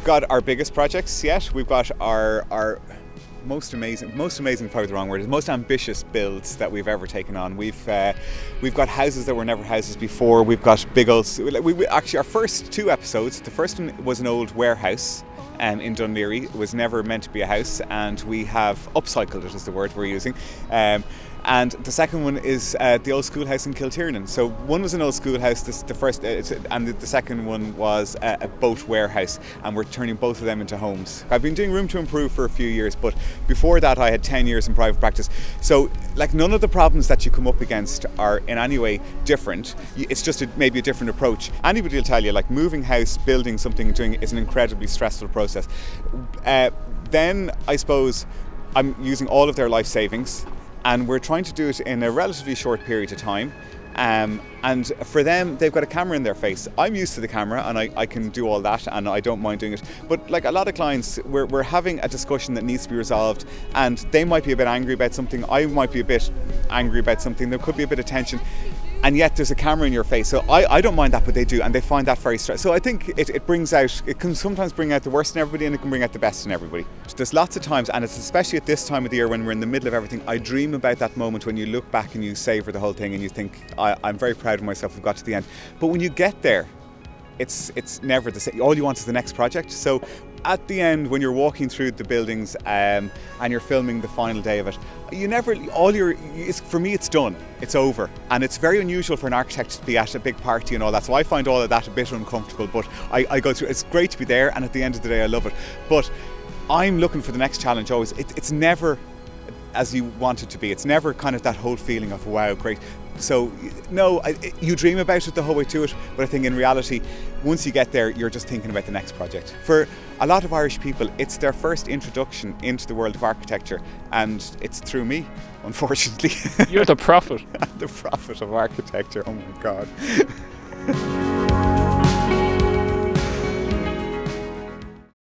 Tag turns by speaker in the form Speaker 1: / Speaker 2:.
Speaker 1: got our biggest projects yet. We've got our most amazing, probably the wrong word, most ambitious builds that we've ever taken on. We've got houses that were never houses before. We've got big old, actually our first 2 episodes, the first one was an old warehouse in Dún Laoghaire. It was never meant to be a house, and we have upcycled it, is the word we're using. And the second one is the old schoolhouse in Kiltiernan. So one was an old schoolhouse, the first, and the second one was a boat warehouse, and we're turning both of them into homes. I've been doing Room to Improve for a few years, but before that I had 10 years in private practice. So like none of the problems that you come up against are in any way different. It's just maybe a different approach. Anybody will tell you, like, moving house, building something, doing it is an incredibly stressful process. Then I suppose I'm using all of their life savings, and we're trying to do it in a relatively short period of time. And for them, they've got a camera in their face. I'm used to the camera, and I can do all that, and I don't mind doing it. But like a lot of clients, we're having a discussion that needs to be resolved, and they might be a bit angry about something, I might be a bit angry about something, there could be a bit of tension, and yet there's a camera in your face. So I don't mind that, but they do, and they find that very stressful. So I think it brings out, it can sometimes bring out the worst in everybody, and it can bring out the best in everybody. There's lots of times, and it's especially at this time of the year when we're in the middle of everything, I dream about that moment when you look back and you savour the whole thing and you think, I'm very proud of myself, we've got to the end. But when you get there, it's never the same. All you want is the next project. So at the end, when you're walking through the buildings and you're filming the final day of it, for me it's done, it's over. And it's very unusual for an architect to be at a big party and all that, so I find all of that a bit uncomfortable, but I go through, it's great to be there, and at the end of the day I love it. But I'm looking for the next challenge always. It's never as you want it to be. It's never kind of that whole feeling of wow, great. So no, you dream about it the whole way to it, but I think in reality, once you get there, you're just thinking about the next project. For a lot of Irish people, it's their first introduction into the world of architecture, and it's through me, unfortunately.
Speaker 2: You're the prophet.
Speaker 1: The prophet of architecture, oh my God.